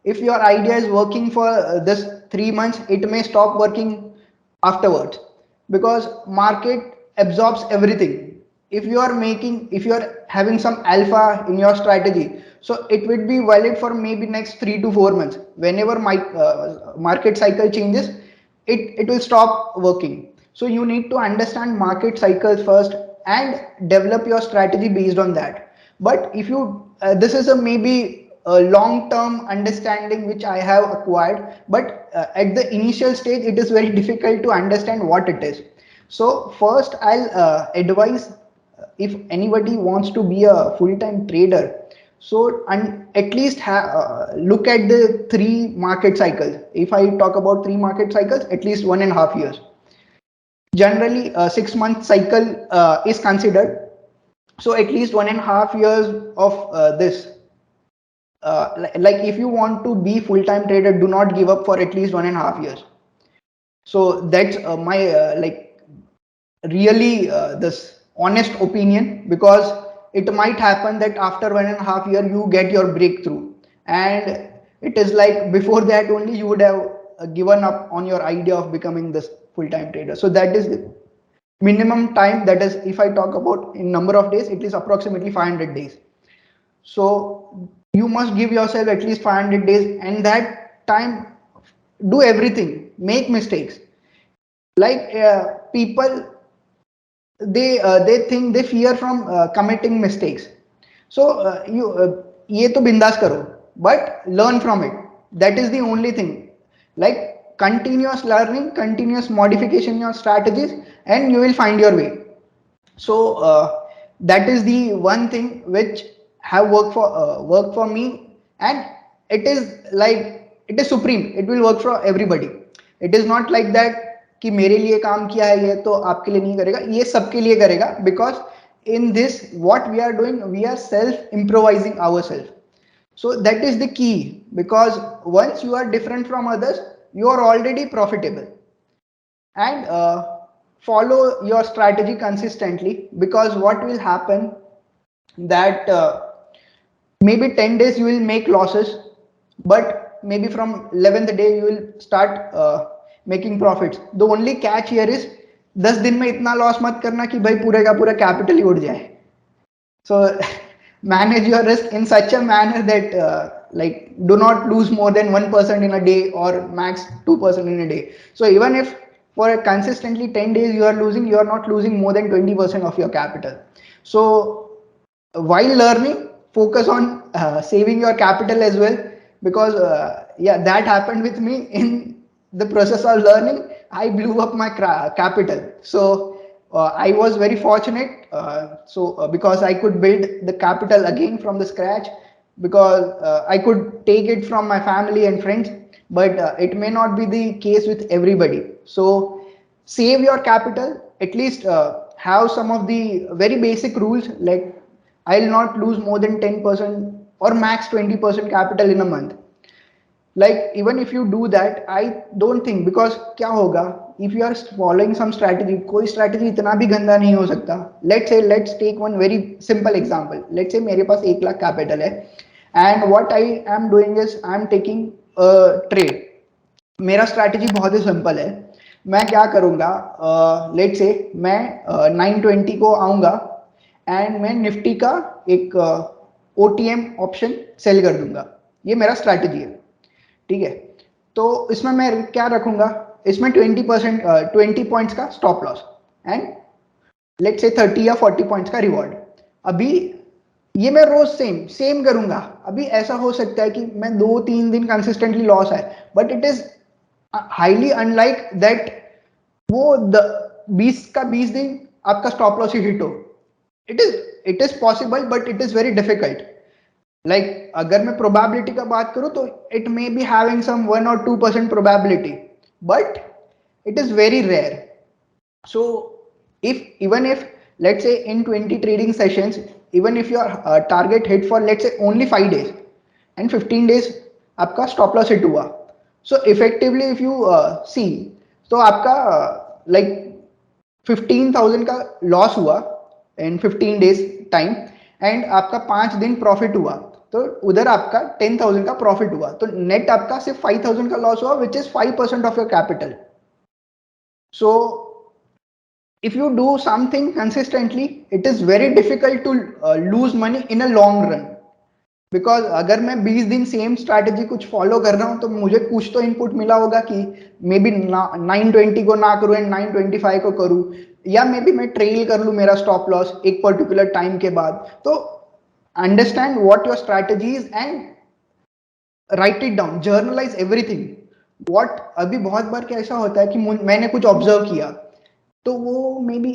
if your idea is working for this 3 months, it may stop working afterwards, because market absorbs everything. If you are making, if you are having some alpha in your strategy, so it would be valid for maybe next 3 to 4 months. Whenever my market cycle changes, it will stop working. So you need to understand market cycles first and develop your strategy based on that. But if you this is a maybe a long term understanding which I have acquired, but at the initial stage it is very difficult to understand what it is. So first I'll advise, if anybody wants to be a full time trader, so and at least look at the three market cycles. If I talk about three market cycles, at least 1.5 years. Generally, a 6 month cycle is considered. So at least 1.5 years of this. Like if you want to be full time trader, do not give up for at least 1.5 years. So that's my like really this honest opinion, because it might happen that after 1.5 year you get your breakthrough, and it is like before that only you would have given up on your idea of becoming this full-time trader. So that is the minimum time. That is, if I talk about in number of days, it is approximately 500 days. So you must give yourself at least 500 days, and that time do everything, make mistakes. Like people, they think they fear from committing mistakes. So you ये तो बिंदास करो, but learn from it. That is the only thing. Like continuous learning, continuous modification in your strategies, and you will find your way. So that is the one thing which have worked for me, and it is like it is supreme. It will work for everybody. It is not like that कि मेरे लिए काम किया है ये तो आपके लिए नहीं करेगा, ये सबके लिए करेगा. Because in this what we are doing, we are self improvising ourselves. So that is the key, because once you are different from others, you are already profitable. And follow your strategy consistently, because what will happen that maybe 10 days you will make losses, but maybe from 11th day you will start making profits. The only catch here is 10 दिन में इतना loss मत करना कि भाई पूरे का पूरा कैपिटल ही उड़ जाए. So manage your risk in such a manner that like do not lose more than 1% in a day, or max 2% in a day. So even if for consistently 10 days you are losing, you are not losing more than 20% of your capital. So while learning, focus on saving your capital as well, because yeah, that happened with me. In the process of learning, I blew up my capital. So I was very fortunate. Because I could build the capital again from the scratch, because I could take it from my family and friends, but it may not be the case with everybody. So save your capital, at least have some of the very basic rules, like I'll not lose more than 10% or max 20% capital in a month. Like even if you do that, I don't think, because क्या होगा, if you are following some strategy, कोई strategy इतना भी गंदा नहीं हो सकता. Let's take one very simple example. Let's say मेरे पास 1 लाख capital है, and what I am doing is I am taking a trade. मेरा स्ट्रैटेजी बहुत ही सिंपल है. मैं क्या करूँगा, लेट से मैं 920 को आऊँगा एंड मैं निफ्टी का एक OTM ऑप्शन सेल कर दूंगा. ये मेरा स्ट्रैटेजी है, ठीक है. तो इसमें मैं क्या रखूंगा, इसमें 20% 20 पॉइंट्स का स्टॉप लॉस एंड लेट से 30 या 40 पॉइंट्स का रिवॉर्ड. अभी ये मैं रोज सेम सेम करूंगा. अभी ऐसा हो सकता है कि मैं 2-3 दिन कंसिस्टेंटली लॉस है, but it is highly unlike that वो 20 का 20 दिन आपका स्टॉप लॉस ही हिट हो. It is possible, but it is very difficult. Like अगर मैं प्रोबेबिलिटी का बात करूं तो it may be having some 1 or 2% probability, but it is very rare. So if let's say in 20 trading sessions, even if your target hit for let's say only 5 days and 15 days आपका stop loss hit हुआ, so effectively if you see, तो आपका like 15,000 का loss हुआ इन 15 days time, and आपका 5 दिन profit हुआ, तो उधर आपका 10,000 का प्रॉफिट हुआ. तो नेट आपका सिर्फ 5,000 का लॉस हुआ, which is 5% of your capital. So if you do something consistently, it is very difficult to lose money in a long run. Because अगर मैं 20 दिन सेम स्ट्रैटेजी कुछ फॉलो कर रहा हूँ, तो मुझे कुछ तो इनपुट मिला होगा कि मे बी 920 को ना करूँ एंड 925 को करूँ, या मे बी मैं ट्रेल कर लूँ मेरा स्टॉप लॉस एक पर्टिकुलर टाइम के बाद. तो understand what your strategies and right it down, generalized everything. What अभी बहुत बार क्या ऐसा होता है कि मैंने कुछ ऑब्जर्व किया, तो वो मे बी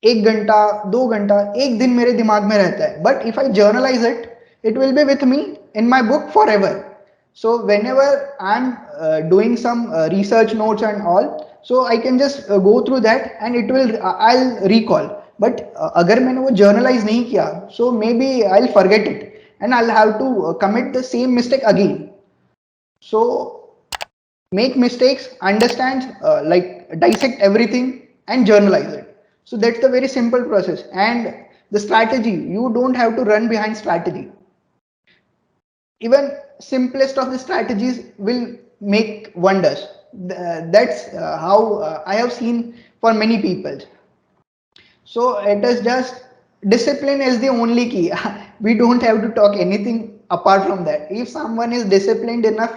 1 घंटा 2 घंटा एक दिन मेरे दिमाग में रहता है, but if I generalized it, it will be with me in my book forever. So whenever I'm doing some research notes and all, so I can just go through that and it will I'll recall. But अगर मैंने वो journalize नहीं किया, so maybe I'll forget it and I'll have to commit the same mistake again. So make mistakes, understand, like dissect everything and journalize it. So that's the very simple process. And the strategy, you don't have to run behind strategy. Even simplest of the strategies will make wonders. That's how I have seen for many people. So it is just discipline is the only key. We don't have to talk anything apart from that. If someone is disciplined enough,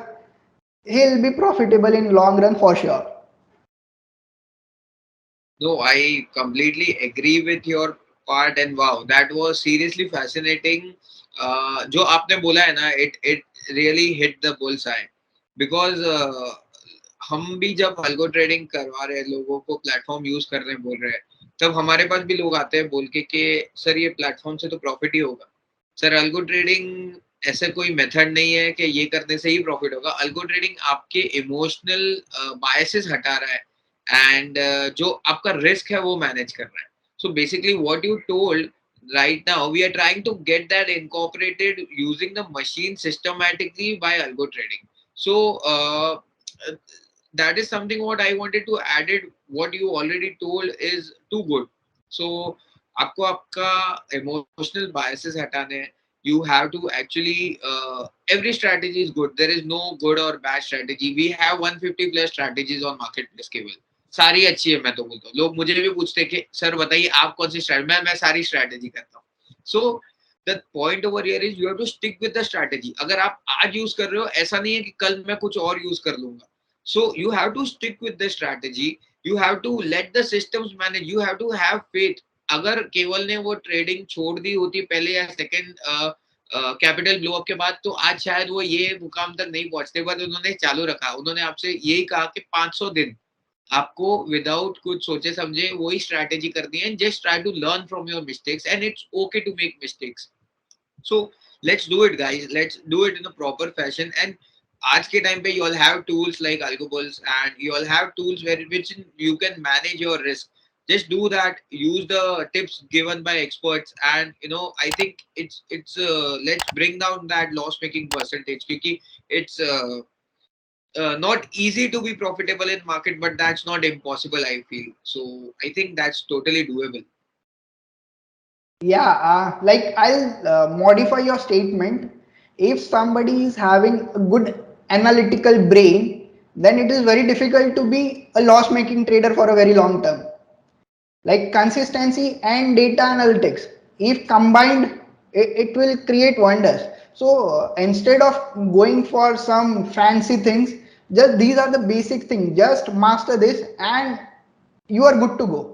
he'll be profitable in long run for sure. No, I completely agree with your part, and wow, that was seriously fascinating. जो आपने बोला है ना, it really hit the bullseye, because हम भी जब algo trading करवा रहे हैं, लोगों को प्लेटफॉर्म यूज कर रहे हैं, बोल रहे हैं, तब हमारे पास भी लोग आते हैं बोल के कि सर ये प्लेटफॉर्म से तो प्रॉफिट ही होगा. सर अल्गो ट्रेडिंग ऐसा कोई मेथड नहीं है कि ये करने से ही प्रॉफिट होगा. अल्गो ट्रेडिंग आपके इमोशनल बायसेस हटा रहा है, एंड जो आपका रिस्क है वो मैनेज कर रहा है. So basically what you told right now, we are trying to get that incorporated using the machine systematically by algo trading. So that is something what I wanted to add it. What you already told is too good. So आपको आपका emotional biases हटाने हैं. You have to actually every strategy is good. There is no good or bad strategy. We have 150 plus strategies on marketplace केवल. सारी अच्छी है, मैं तो बोलता हूँ. लोग मुझे भी पूछते हैं कि सर बताइए आप कौन सी स्ट्रैटेजी. मैं सारी स्ट्रैटेजी करता हूँ. So the point over here is you have to stick with the strategy. अगर आप आज यूज कर रहे हो, ऐसा नहीं है कि कल मैं कुछ और यूज कर लूंगा. So you have to stick with the strategy. You have to let the systems manage. You have to have faith. अगर केवल ने वो ट्रेडिंग छोड़ दी होती पहले या सेकेंड कैपिटल ब्लो अप के बाद, तो आज शायद वो ये मुकाम तक नहीं पहुंचते. बट उन्होंने चालू रखा. उन्होंने आपसे यही कहा कि 500 दिन आपको विदाउट कुछ सोचे समझे वही स्ट्रैटेजी करनी है. Just try to learn from your mistakes, and it's okay to make mistakes. So let's do it guys. Let's do it in a proper fashion. And आज के टाइम पे you all have tools like AlgoBulls, and you all have tools where which you can manage your risk. just do that, use the tips given by experts, and I think it's let's bring down that loss making percentage, because it's not easy to be profitable in market, but that's not impossible, I feel. So I think that's totally doable. Yeah, like I'll modify your statement. If somebody is having a good analytical brain, then it is very difficult to be a loss making trader for a very long term. Like consistency and data analytics, if combined, it will create wonders. So instead of going for some fancy things, just these are the basic things. Just master this and you are good to go.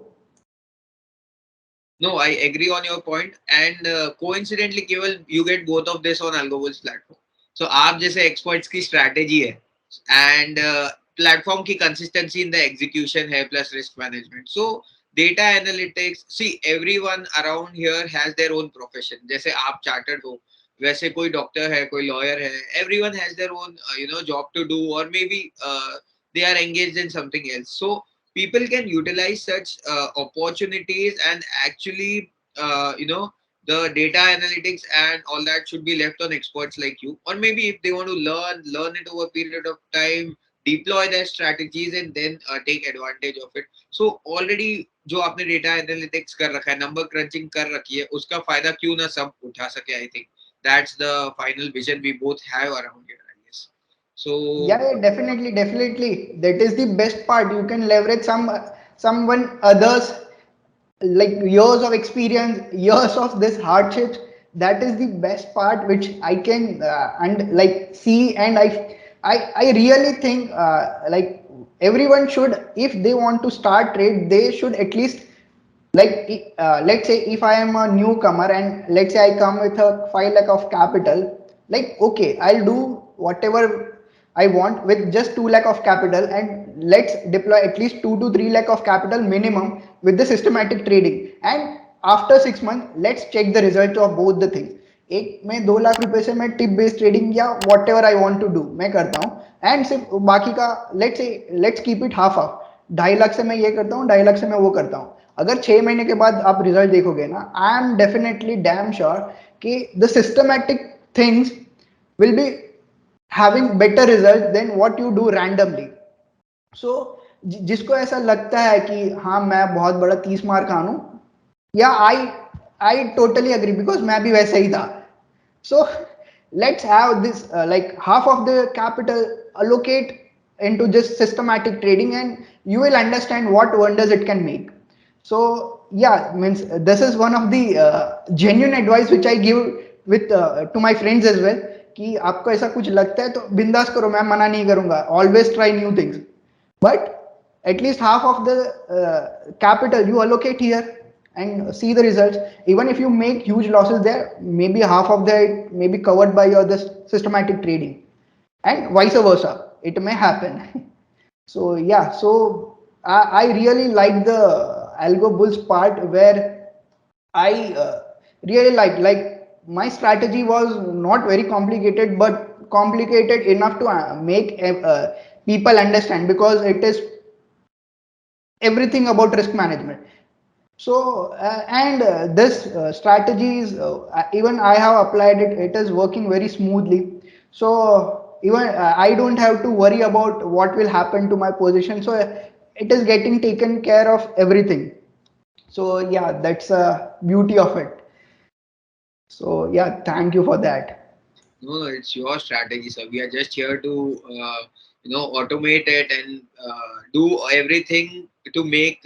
No, I agree on your point, and coincidentally, Keval, you get both of this on AlgoBulls platform. So आप जैसे experts की strategy है, and platform की consistency in the execution है plus risk management. So data analytics, see everyone around here has their own profession. जैसे आप chartered हो, वैसे कोई doctor है, कोई lawyer है. Everyone has their own job to do, or maybe they are engaged in something else. So people can utilize such opportunities, and actually the data analytics and all that should be left on experts like you, or maybe if they want to learn it over a period of time, deploy their strategies, and then take advantage of it. So already जो आपने data analytics कर रखा है, number crutching कर रखी है, उसका फायदा क्यों ना सब उठा सके. I think that's the final vision we both have around here, I guess. So Yeah, yeah, definitely, definitely. That is the best part. You can leverage someone others like years of experience, years of this hardships. That is the best part which I can and like see, and I really think like everyone should, if they want to start trade, they should at least like let's say if I am a newcomer and let's say I come with a 5 lakh of capital, like okay, I'll do whatever I want with just 2 lakh of capital, and let's deploy at least 2 to 3 lakh of capital minimum with the systematic trading. And after 6 months let's check the results of both the things. एक मैं 2 लाख रुपए से मैं tip based trading या whatever I want to do मैं करता हूँ, and सिर्फ बाकी का let's keep it half half. 2.5 lakh से मैं ये करता हूँ, 2.5 लाख से मैं वो करता हूँ. अगर 6 महीने के बाद आप रिजल्ट देखोगे ना, I am definitely damn sure कि the systematic things will be having better result than what you do randomly. So जिसको ऐसा लगता है कि हाँ मैं बहुत बड़ा 30 मार खान हूँ, या आई टोटली अग्री बिकॉज मैं भी वैसा ही था. So let's have this like half of the capital allocate into just systematic trading, and you will understand what wonders it can make. So yeah, means this is one of the genuine advice which I give with to my friends as well. कि आपको ऐसा कुछ लगता है तो बिंदास करो, मैं मना नहीं करूंगा, always try new things, but at least half of the capital you allocate here and see the results. Even if you make huge losses there, maybe half of that may be covered by your this systematic trading, and vice versa it may happen. So yeah, so I really like the algo bulls part where I really like my strategy was not very complicated, but complicated enough to make people understand, because it is everything about risk management. So and this strategies, even I have applied it, it is working very smoothly. So even I don't have to worry about what will happen to my position. So it is getting taken care of everything. So yeah, that's a beauty of it. So yeah, thank you for that. no, it's your strategy, sir. We are just here to, automate it and do everything to make,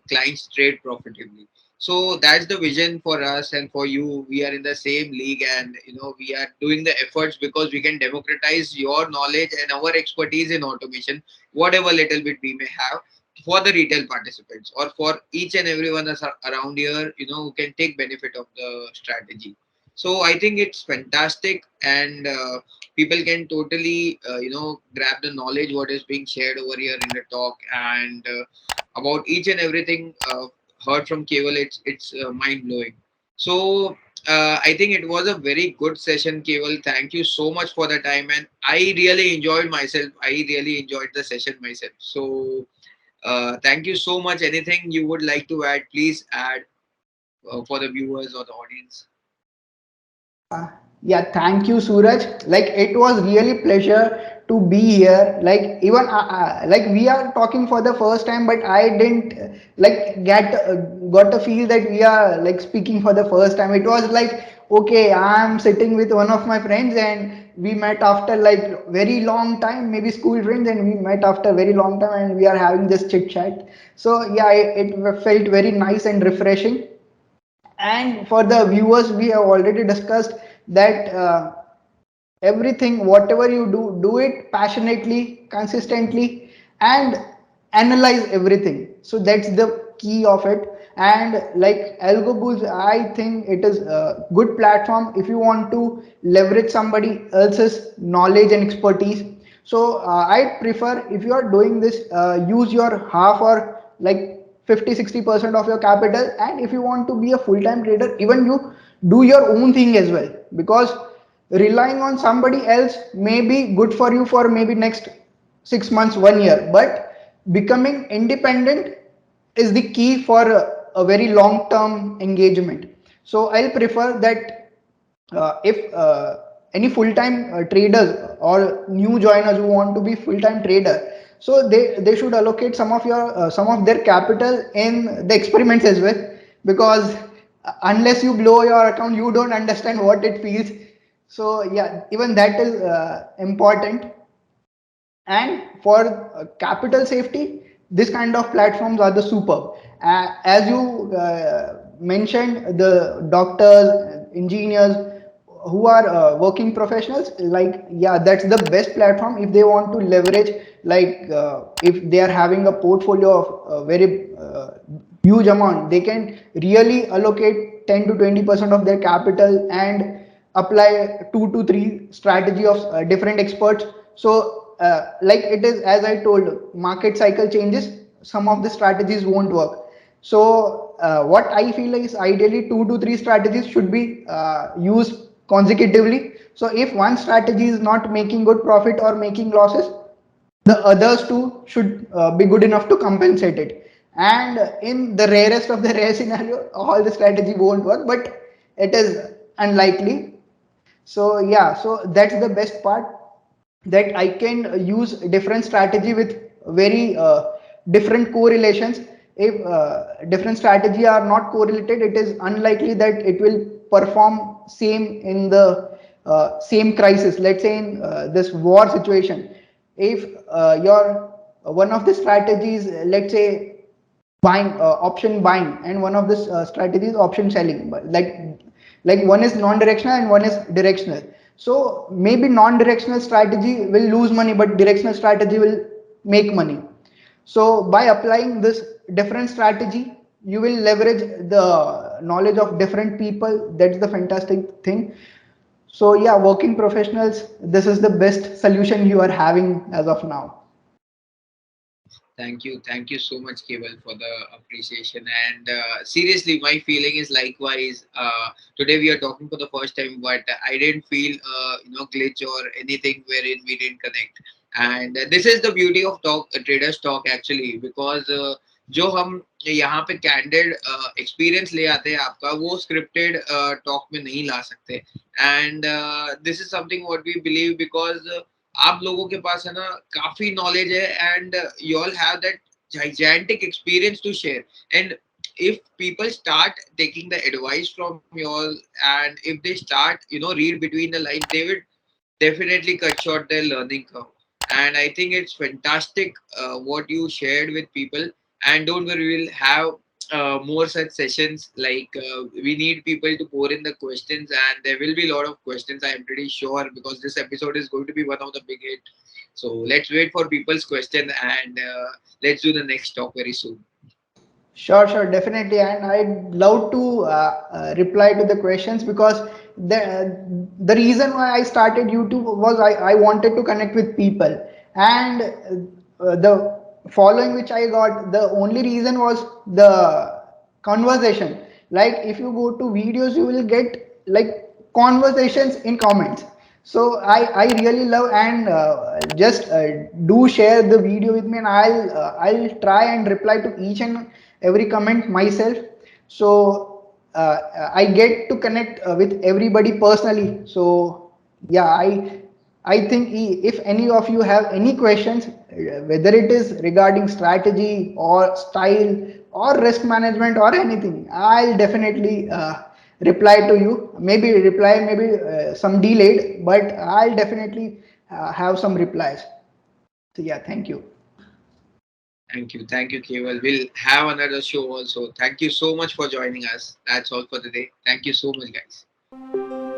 clients trade profitably. So that's the vision for us and for you. We are in the same league, and we are doing the efforts because we can democratize your knowledge and our expertise in automation, whatever little bit we may have, for the retail participants or for each and everyone that's around here, who can take benefit of the strategy. So I think it's fantastic, and people can totally, grab the knowledge what is being shared over here in the talk, and about each and everything heard from Keval. It's mind blowing. So I think it was a very good session, Keval. Thank you so much for the time, and I really enjoyed myself. I really enjoyed the session myself. So Thank you so much. Anything you would like to add, please add for the viewers or the audience. Uh, yeah, thank you, Suraj. Like it was really pleasure to be here. Like even like we are talking for the first time, but I didn't like get got a feel that we are like speaking for the first time. It was like okay, I'm sitting with one of my friends and we met after like very long time, maybe school friends, and we met after very long time and we are having this chit chat. So yeah, it felt very nice and refreshing. And for the viewers, we have already discussed that everything, whatever you do it passionately, consistently, and analyze everything. So that's the key of it. And like AlgoBulls, I think it is a good platform if you want to leverage somebody else's knowledge and expertise. So I prefer, if you are doing this, use your half or like 50-60% of your capital. And if you want to be a full-time trader, even you do your own thing as well, because relying on somebody else may be good for you for maybe next 6 months, 1 year, but becoming independent is the key for a very long term engagement. So I'll prefer that if any full time traders or new joiners who want to be full time trader, so they should allocate some of their capital in the experiments as well, because unless you blow your account, you don't understand what it feels. So yeah, even that is important. And for capital safety, this kind of platforms are the superb. As you mentioned, the doctors, engineers who are working professionals, like yeah, that's the best platform if they want to leverage, like if they are having a portfolio of very huge amount, they can really allocate 10 to 20% of their capital and apply 2 to 3 strategy of different experts. So like it is, as I told, market cycle changes, some of the strategies won't work. So what I feel is ideally 2 to 3 strategies should be used consecutively. So if one strategy is not making good profit or making losses, the others two should be good enough to compensate it. And in the rarest of the rare scenario, all the strategy won't work, but it is unlikely. So yeah, so that's the best part, that I can use different strategy with very different correlations. If different strategy are not correlated, it is unlikely that it will perform same in the same crisis. Let's say in this war situation, if your one of the strategies, let's say buying option buying, and one of the strategies option selling, but like one is non-directional and one is directional. So maybe non-directional strategy will lose money, but directional strategy will make money. So by applying this different strategy, you will leverage the knowledge of different people. That's the fantastic thing. So yeah, working professionals, this is the best solution you are having as of now. Thank you so much, Keval, for the appreciation. And seriously, my feeling is likewise. Today we are talking for the first time, but I didn't feel glitch or anything wherein we didn't connect. And this is the beauty of talk, traders talk actually, because जो हम यहाँ पे candid experience ले आते हैं आपका, वो scripted talk में नहीं ला सकते. And this is something what we believe, because आप लोगों के पास है ना काफी नॉलेज है, and you all have that gigantic experience to share. And if people start taking the advice from you all, and if they start read between the lines, they would definitely cut short their learning curve. And I think it's fantastic what you shared with people. And don't worry, we'll have more such sessions. Like we need people to pour in the questions, and there will be a lot of questions, I am pretty sure, because this episode is going to be one of the big hit. So let's wait for people's question, and let's do the next talk very soon. Sure, sure, definitely. And I'd love to reply to the questions, because the reason why I started YouTube was I wanted to connect with people. And the following which I got, the only reason was the conversation. Like if you go to videos, you will get like conversations in comments. So I really love, and just do share the video with me, and I'll try and reply to each and every comment myself. So I get to connect with everybody personally. So yeah, I think if any of you have any questions, whether it is regarding strategy or style or risk management or anything, I'll definitely reply to you. Maybe reply, maybe some delayed, but I'll definitely have some replies. So yeah, thank you. Thank you, Keval. We'll have another show also. Thank you so much for joining us. That's all for today. Thank you so much, guys.